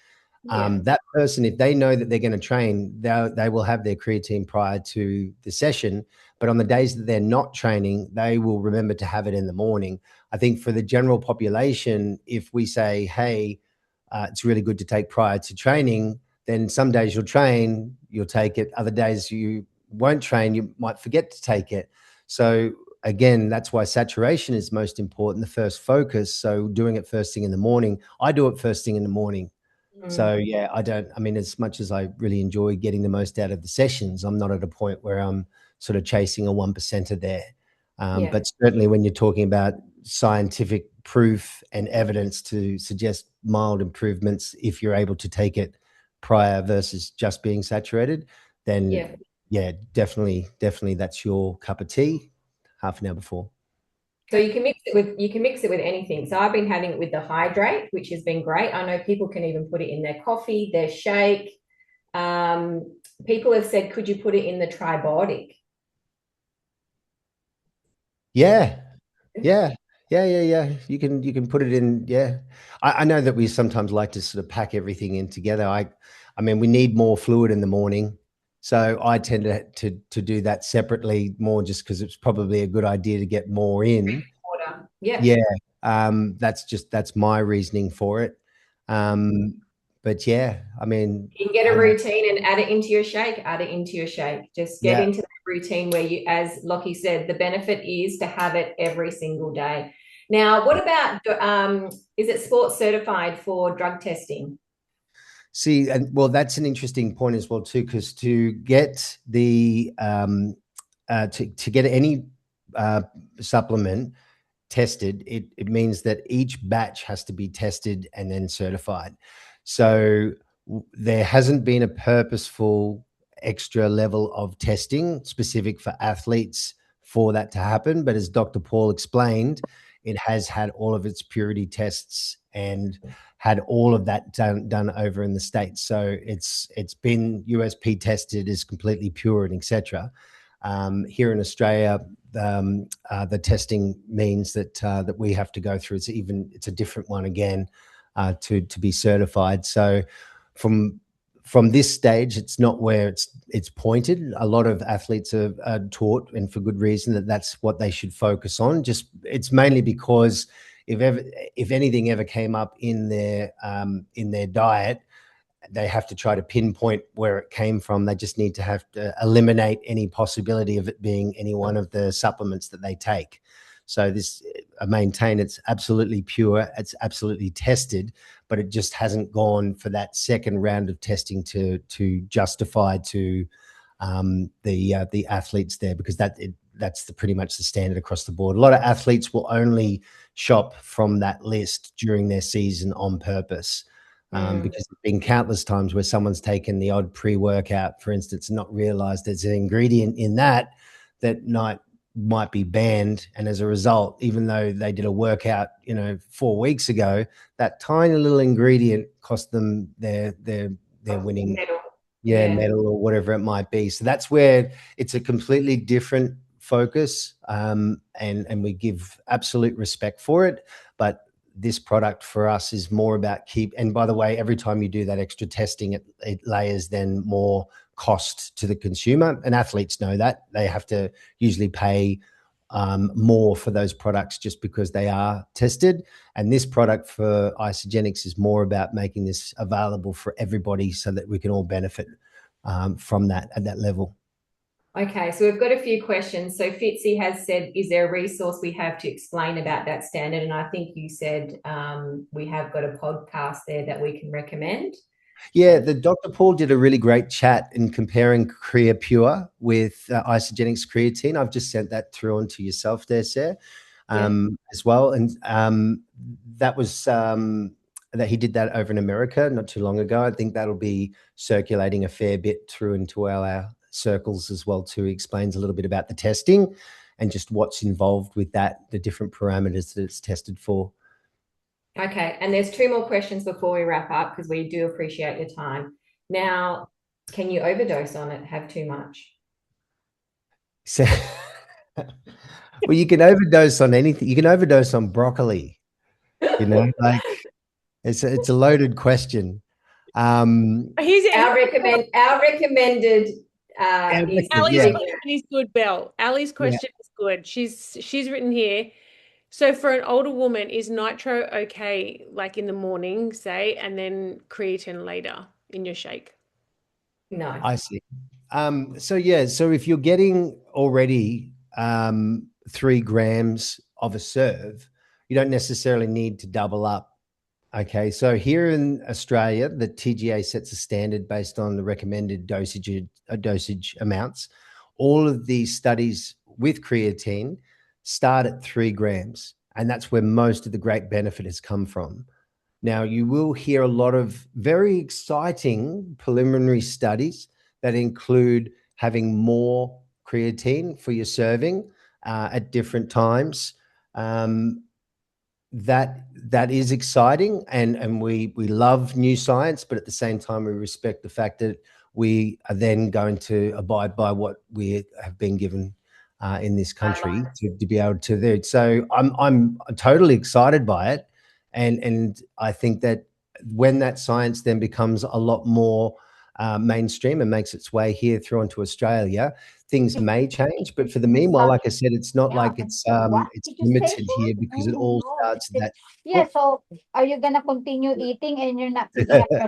That person, if they know that they're going to train, they will have their creatine prior to the session. But on the days that they're not training, they will remember to have it in the morning. I think for the general population, if we say, hey, it's really good to take prior to training, then some days you'll train, you'll take it. Other days you won't train, you might forget to take it. So again, that's why saturation is most important, the first focus. So doing it first thing in the morning. I do it first thing in the morning. So yeah, as much as I really enjoy getting the most out of the sessions, I'm not at a point where I'm sort of chasing a 1%er there. But certainly when you're talking about scientific proof and evidence to suggest mild improvements, if you're able to take it prior versus just being saturated, then definitely that's your cup of tea half an hour before. So you can mix it with anything. So I've been having it with the hydrate, which has been great. I know people can even put it in their coffee, their shake. People have said, could you put it in the tribiotic? Yeah. You can put it in. Yeah. I know that we sometimes like to sort of pack everything in together. We need more fluid in the morning. So I tend to do that separately, more just because it's probably a good idea to get more in. Water. Yeah. Yeah. That's my reasoning for it. But yeah, you can get a routine and add it into your shake. Just get into that routine where you, as Lochie said, the benefit is to have it every single day. Now, what about, is it sports certified for drug testing? See, that's an interesting point as well too, because to get the to get any supplement tested, it means that each batch has to be tested and then certified. So there hasn't been a purposeful extra level of testing specific for athletes for that to happen. But as Dr. Paul explained, it has had all of its purity tests and had all of that done over in the States. So it's been USP tested, is completely pure and etc. Here in Australia, the testing means that that we have to go through. It's a different one again to be certified. So from this stage, it's not where it's pointed. A lot of athletes are taught, and for good reason, that that's what they should focus on. Just it's mainly because if anything ever came up in their diet, they have to try to pinpoint where it came from. They just need to have to eliminate any possibility of it being any one of the supplements that they take. So this, I maintain, it's absolutely pure, it's absolutely tested, but it just hasn't gone for that second round of testing to justify to the athletes there, because that's pretty much the standard across the board. A lot of athletes will only shop from that list during their season on purpose. Because there's been countless times where someone's taken the odd pre-workout, for instance, and not realized there's an ingredient in that might be banned. And as a result, even though they did a workout, 4 weeks ago, that tiny little ingredient cost them their winning medal or whatever it might be. So that's where it's a completely different focus, and we give absolute respect for it. But this product for us is more about and by the way, every time you do that extra testing, it layers then more cost to the consumer, and athletes know that they have to usually pay more for those products just because they are tested. And this product for Isagenix is more about making this available for everybody so that we can all benefit from that at that level. Okay, so we've got a few questions. So Fitzy has said, is there a resource we have to explain about that standard? And I think you said we have got a podcast there that we can recommend. Yeah, the Dr. Paul did a really great chat in comparing CreaPure with Isagenix creatine. I've just sent that through onto yourself there, Sarah, as well. And that was that he did that over in America not too long ago. I think that'll be circulating a fair bit through into our circles as well too. He explains a little bit about the testing and just what's involved with that, the different parameters that it's tested for. Okay, and there's 2 more questions before we wrap up, because we do appreciate your time. Now, can you overdose on it, have too much? So, well, you can overdose on anything. You can overdose on broccoli, like it's a loaded question. Here's our recommended Ali's question is good, Belle. Ali's question is good. She's written here. So for an older woman, is nitro okay, like in the morning, say, and then creatine later in your shake? No. I see. So if you're getting already 3 grams of a serve, you don't necessarily need to double up. Okay, so here in Australia, the TGA sets a standard based on the recommended dosage amounts. All of these studies with creatine start at 3 grams, and that's where most of the great benefit has come from. Now, you will hear a lot of very exciting preliminary studies that include having more creatine for your serving at different times. That is exciting, and we love new science, but at the same time, we respect the fact that we are then going to abide by what we have been given in this country to be able to do. So I'm totally excited by it, and I think that when that science then becomes a lot more mainstream and makes its way here through onto Australia, things may change. But for the meanwhile, like I said, it's not like it's limited here, because it all starts at that. Yeah. So are you gonna continue eating and you're not picking up your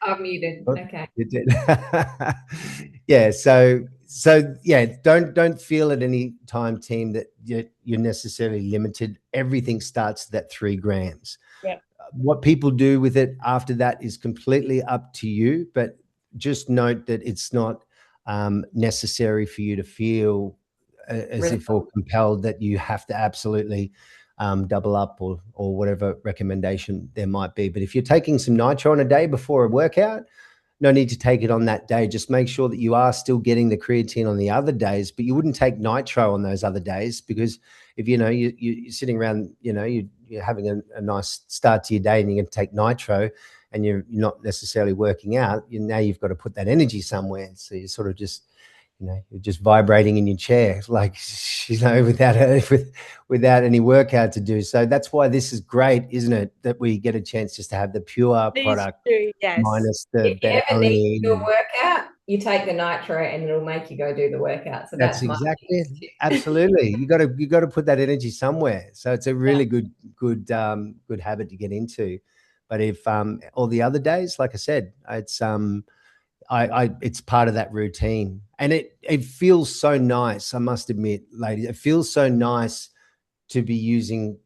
I'm muted. Okay. You did. Yeah. So yeah, don't feel at any time, team, that you're necessarily limited. Everything starts at that 3 grams. Yeah. What people do with it after that is completely up to you, but just note that it's not necessary for you to feel as if or compelled that you have to absolutely double up or whatever recommendation there might be. But if you're taking some nitro on a day before a workout, no need to take it on that day. Just make sure that you are still getting the creatine on the other days, but you wouldn't take nitro on those other days, because if you're sitting around, you're having a nice start to your day and you're going to take nitro and you're not necessarily working out, now you've got to put that energy somewhere. So you're sort of just, you're just vibrating in your chair, like, without any workout to do. So that's why this is great, isn't it? That we get a chance just to have the pure It is product true, yes. minus the If you better ever need to do a alanine. workout, you take the nitro and it'll make you go do the workout. So That's that's my exactly it. tip. Absolutely. You got to put that energy somewhere. So it's a really Yeah. good habit to get into. But if all the other days, like I said, it's part of that routine, and it feels so nice. I must admit, ladies, it feels so nice to be using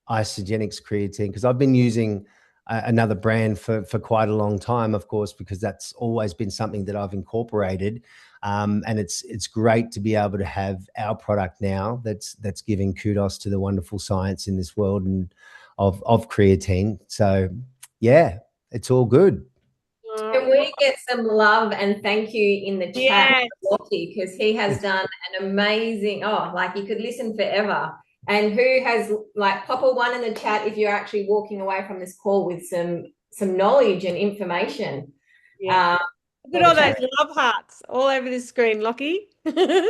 Isogenics creatine, because I've been using another brand for quite a long time, of course, because that's always been something that I've incorporated. And it's great to be able to have our product now that's giving kudos to the wonderful science in this world and of creatine. So yeah, it's all good. Can we get some love and thank you in the chat Yes. for Lochie, because he has done an amazing, like you could listen forever. And who has, like, pop a one in the chat if you're actually walking away from this call with some knowledge and information. Yeah. Look at all those love hearts all over the screen, Lockie. Thank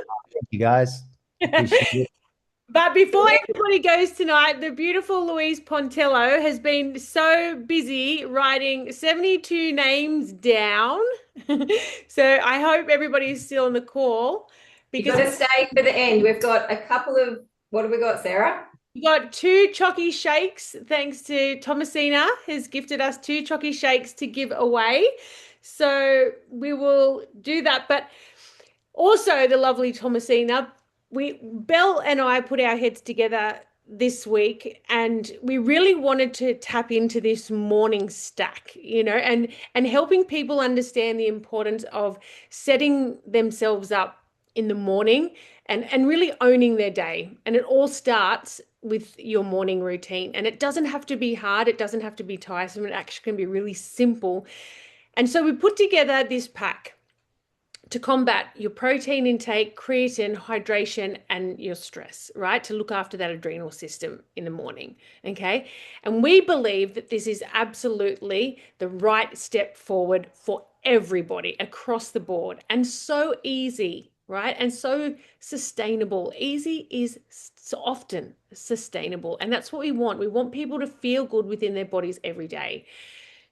you, guys. Appreciate it. But before everybody goes tonight, the beautiful Louise Pontello has been so busy writing 72 names down. So I hope everybody is still on the call, You've because got to stay for the end. We've got a couple of, what have we got, Sarah? we got 2 Chocky shakes, thanks to Thomasina, has gifted us 2 Chocky shakes to give away. So we will do that. But also, the lovely Thomasina, Belle and I put our heads together this week, and we really wanted to tap into this morning stack, and helping people understand the importance of setting themselves up in the morning and really owning their day. And it all starts with your morning routine. And it doesn't have to be hard, it doesn't have to be tiresome, it actually can be really simple. And so we put together this pack to combat your protein intake, creatine, hydration, and your stress, right? To look after that adrenal system in the morning, okay? And we believe that this is absolutely the right step forward for everybody across the board, and so easy, right? And so sustainable. Easy is so often sustainable, and that's what we want. We want people to feel good within their bodies every day.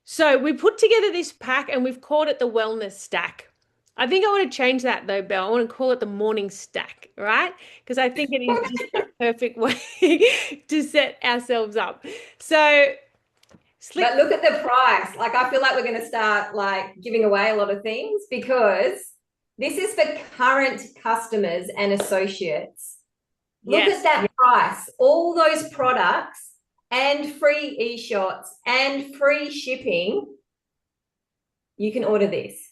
So we put together this pack and we've called it the Wellness Stack. I think I want to change that though, Belle. I want to call it the Morning Stack, right? Because I think it is just a perfect way to set ourselves up. So, But look at the price. Like, I feel like we're going to start like giving away a lot of things, because this is for current customers and associates. Look yes, at that price. All those products and free e-shots and free shipping. You can order this.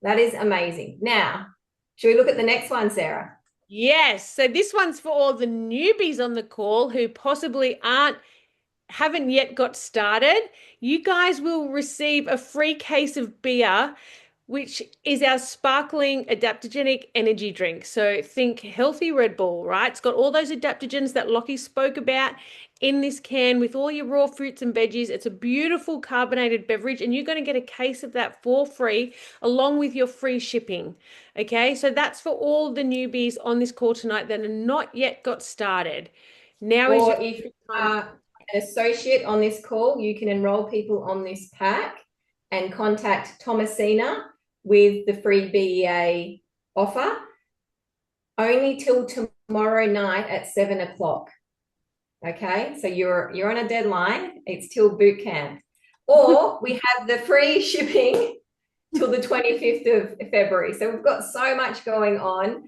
That is amazing. Now, should we look at the next one, Sarah? yes. So this one's for all the newbies on the call who possibly haven't yet got started. You guys will receive a free case of beer, which is our sparkling adaptogenic energy drink. So think healthy Red Bull, right? It's got all those adaptogens that Lockie spoke about in this can with all your raw fruits and veggies. It's a beautiful carbonated beverage, and you're going to get a case of that for free along with your free shipping. Okay, so that's for all the newbies on this call tonight that are not yet got started. Now is Or your if you time. are an associate on this call, you can enroll people on this pack and contact Thomasina with the free BEA offer, only till tomorrow night at 7 o'clock. Okay, so you're on a deadline. It's till boot camp. Or we have the free shipping till the 25th of February. So we've got so much going on.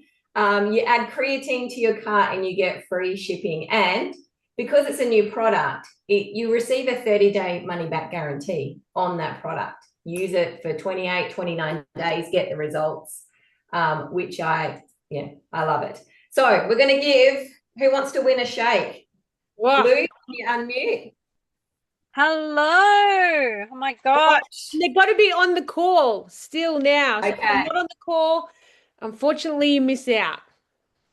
You add creatine to your cart and you get free shipping. And because it's a new product, you receive a 30-day money-back guarantee on that product. Use it for 28, 29 days, get the results, which I love it. So we're going to give, who wants to win a shake? Wow. Lou, can you unmute? Hello. Oh my gosh. They've got to be on the call still now. So if you're Okay. not on the call, unfortunately, you miss out.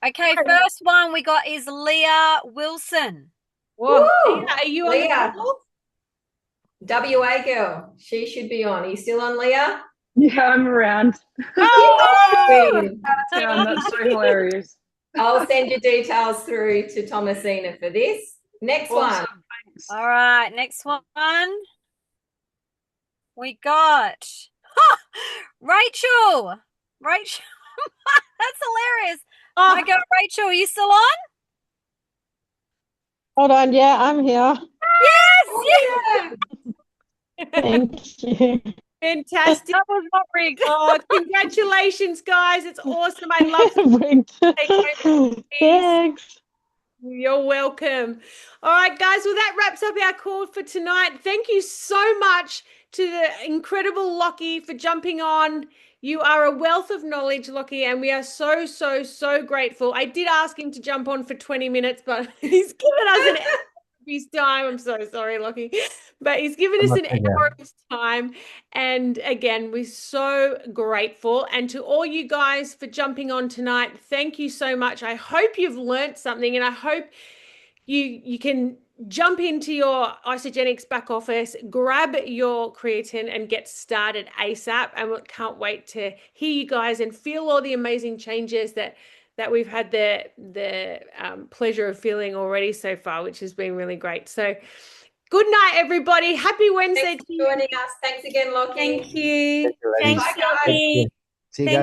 Okay, first one we got is Leah Wilson. Whoa, Woo! Leah, are you on the Leah, call? WA girl. She should be on. Are you still on, Leah? Yeah, I'm around. Oh! Yay! Yeah, that's so hilarious. I'll send your details through to Thomasina for this. Next one. Awesome, thanks. All right, next one. We got Rachel. Rachel. That's hilarious. Oh, My girl Rachel, are you still on? Hold on, yeah, I'm here. Yes, yes. Thank you. fantastic. That was not rigged. Oh, congratulations, guys. It's awesome. I love Rigged. Thanks. You're welcome. All right, guys. Well, that wraps up our call for tonight. Thank you so much to the incredible Lochie for jumping on. You are a wealth of knowledge, Lochie, and we are so, so, so grateful. I did ask him to jump on for 20 minutes, but he's given us an hour of his time. I'm so sorry, Lochie, but he's given us an hour of his time. And again, we're so grateful. And to all you guys for jumping on tonight, thank you so much. I hope you've learnt something, and I hope you can jump into your Isogenics back office, grab your creatine, and get started ASAP. And we can't wait to hear you guys and feel all the amazing changes that we've had the pleasure of feeling already so far, which has been really great. So good night, everybody. Happy Wednesday Thanks for joining us. Thanks again, Lochie. Thank you. Thank you, Thanks, Bye, guys. Lochie. See you guys.